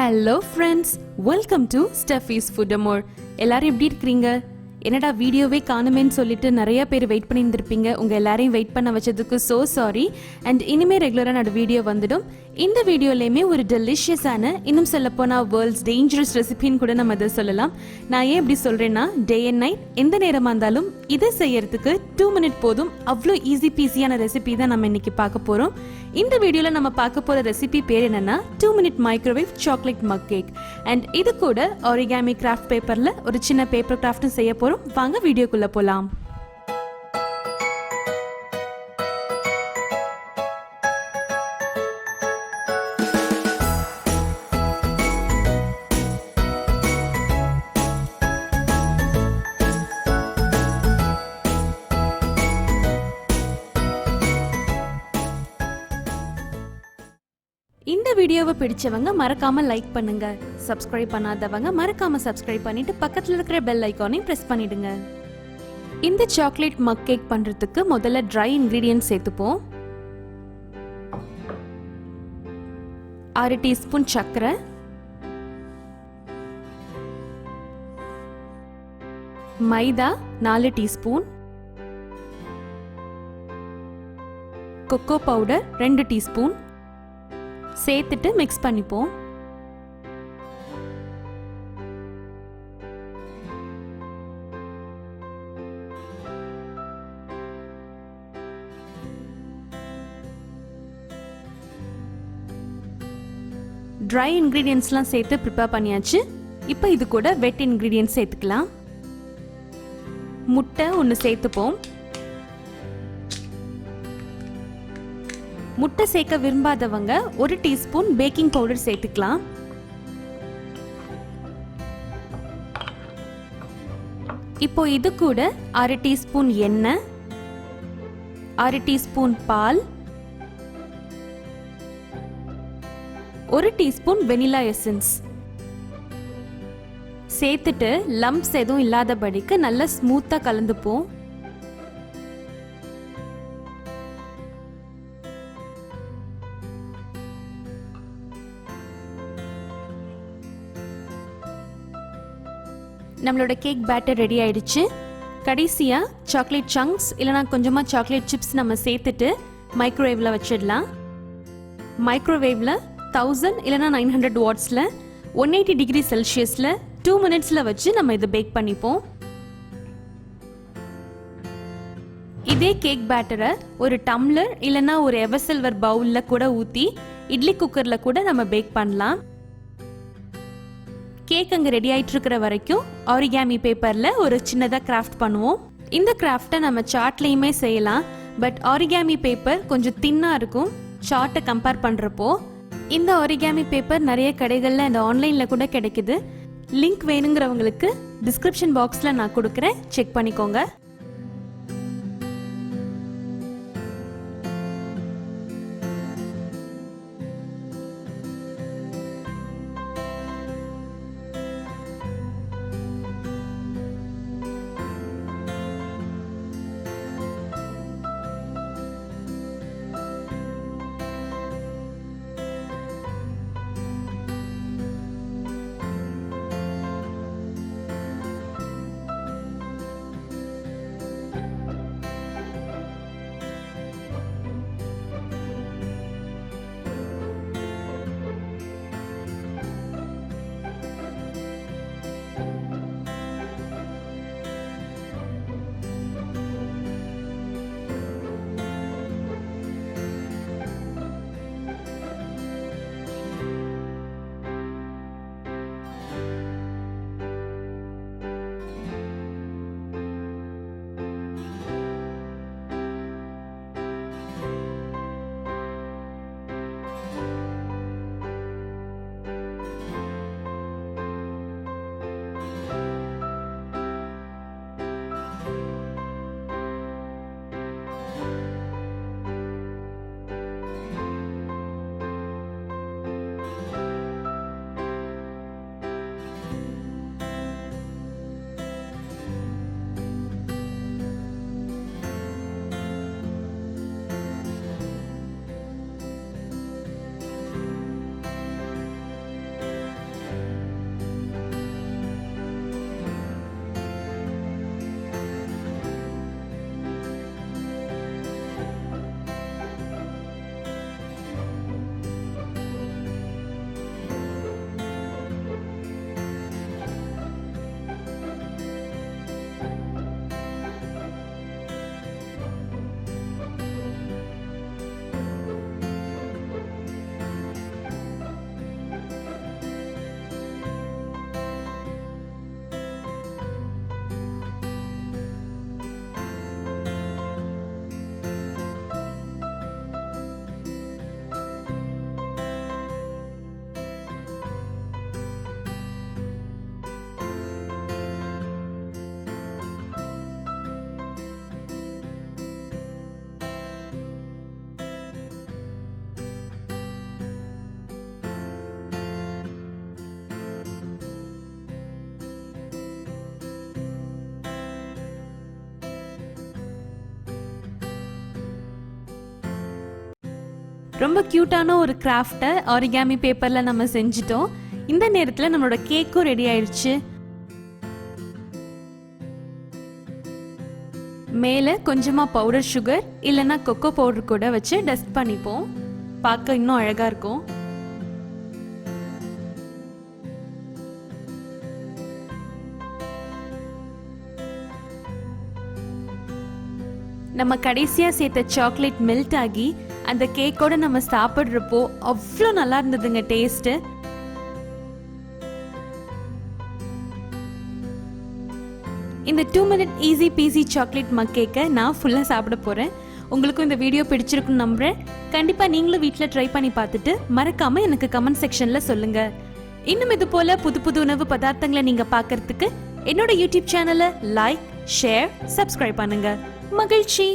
Hello friends, welcome to Steffi's Food More. எல்லாரும் எப்படி இருக்கீங்க? என்னடா வீடியோவே காணுமேன்னு சொல்லிட்டு நிறைய பேர் வெயிட் பண்ணியிருந்திருப்பீங்க. உங்க எல்லாரையும் வெயிட் பண்ண வச்சதுக்கு so sorry. And இனிமே ரெகுலரா நடு வீடியோ வந்துடும். இந்த வீடியோலயுமே ஒரு டெலிஷியஸான, இன்னும் சொல்ல போனா வேர்ல்ட்ஸ் டேஞ்சரஸ் ரெசிபின்னு கூட நம்ம அதை சொல்லலாம். நான் ஏன் இப்படி சொல்றேன்னா, டே அண்ட் நைட் எந்த நேரமா இருந்தாலும் இதை செய்யறதுக்கு 2 மினிட் போதும். அவ்வளோ ஈஸி பீஸியான ரெசிபி தான் நம்ம இன்னைக்கு பார்க்க போறோம். இந்த வீடியோல நம்ம பார்க்க போற ரெசிபி பேர் என்னன்னா 2 minute microwave chocolate mug cake. And இது கூட Origami கிராஃப்ட் பேப்பர்ல ஒரு சின்ன பேப்பர் கிராஃப்ட்டும் செய்ய போறோம். வாங்க வீடியோக்குள்ள போலாம். இந்த வீடியோவை பிடிச்சவங்க மறக்காம லைக் பண்ணுங்க. சப்ஸ்கிரைப் பண்ணாதவங்க மறக்காம சப்ஸ்கிரைப் பண்ணிட்டு பக்கத்துல இருக்கிற பெல் ஐகானையும் பிரஸ் பண்ணிடுங்க. இந்த சாக்லேட் மக் கேக் பண்றதுக்கு முதல்ல ட்ரை இன்கிரீடியன்ட்ஸ் சேர்த்துப்போம். 6 டீஸ்பூன் சர்க்கரை, மைதா 4 டீஸ்பூன், கொக்கோ பவுடர் 2 டீஸ்பூன் சேர்த்துட்டு மிக்ஸ் பண்ணிப்போம். ட்ரை இன்கிரீடியன்ட்ஸ்லாம் சேர்த்து ப்ரிப்பேர் பண்ணியாச்சு. இப்போ இது கூட வெட் இன்கிரீடியன்ட்ஸ் சேர்த்துக்கலாம். முட்டை 1 சேர்த்துப்போம். முட்டை சேர்க்க விரும்பாதவங்க 1 டீஸ்பூன் பேக்கிங் பவுடர் சேர்த்துக்கலாம். இப்போ இது கூட 1/2 டீஸ்பூன் எண்ணெய், 1/2 டீஸ்பூன் பால், 1 டீஸ்பூன் வெனிலா எசன்ஸ் சேர்த்துட்டு லம்ப்ஸ் எதுவும் இல்லாதபடிக்கு நல்லா ஸ்மூத்தா கலந்துப்போம். நம்மளோட கேக் பேட்டர் ரெடி ஆயிடுச்சு. கடைசியா சாக்லேட் சங்க்ஸ் இல்லைனா கொஞ்சமா சாக்லேட் சிப்ஸ் நம்ம சேர்த்துட்டு மைக்ரோவேவ்ல வச்சிடலாம். மைக்ரோவேவ்ல 1000 இல்லைனா 900 வாட்ஸ்ல 180 டிகிரி செல்சியஸ்ல 2 மினிட்ஸ்ல வச்சு நம்ம இதை பேக் பண்ணிப்போம். இதே கேக் பேட்டரை ஒரு டம்ளர் இல்லைனா ஒரு எவர் சில்வர் பவுல்ல கூட ஊத்தி இட்லி குக்கர்ல கூட நம்ம பேக் பண்ணலாம். கேக் அங்க ரெடி ஆயிட்டு இருக்கிற வரைக்கும் Origami பேப்பர்ல ஒரு சின்னதா கிராஃப்ட் பண்ணுவோம். இந்த கிராஃப்டை நம்ம சார்ட்லயுமே செய்யலாம். பட் Origami பேப்பர் கொஞ்சம் தின்னா இருக்கும் சார்ட்டை கம்பேர் பண்றப்போ. இந்த Origami பேப்பர் நிறைய கடைகள்ல அண்ட் ஆன்லைன்ல கூட கிடைக்குது. லிங்க் வேணுங்கிறவங்களுக்கு டிஸ்கிரிப்ஷன் பாக்ஸ்ல நான் கொடுக்குறேன், செக் பண்ணிக்கோங்க. ரொம்ப கியூட்டான ஒரு கிராஃப்டை ஆரிகாமி பேப்பரில் நம்ம செஞ்சிட்டோம். இந்த நேரத்தில் நம்மளோட கேக்கும் ரெடி ஆயிடுச்சு. மேலே கொஞ்சமாக பவுடர் சுகர் இல்லைன்னா கொக்கோ பவுடர் கூட வச்சு டஸ்ட் பண்ணிப்போம். பார்க்க இன்னும் அழகாக இருக்கும். நம்ம கடைசியாக சேர்த்த சாக்லேட் மெல்ட் ஆகி அந்த கேக்கோட நம்ம சாப்பிட்றப்போ அவ்வளோ நல்லா இருந்ததுங்க டேஸ்ட்டு. இந்த 2 minute ஈஸி பீஸி சாக்லேட் மக் கேக்கை நான் ஃபுல்லாக சாப்பிட போகிறேன். உங்களுக்கும் இந்த வீடியோ பிடிச்சிருக்குன்னு நம்புகிறேன். கண்டிப்பாக நீங்களும் வீட்டில் ட்ரை பண்ணி பார்த்துட்டு மறக்காமல் எனக்கு கமெண்ட் செக்ஷனில் சொல்லுங்கள். இன்னும் இது போல் புது புது உணவு பதார்த்தங்களை நீங்கள் பார்க்கறதுக்கு என்னோட யூடியூப் சேனலை லைக், ஷேர், சப்ஸ்கிரைப் பண்ணுங்கள். மகிழ்ச்சி.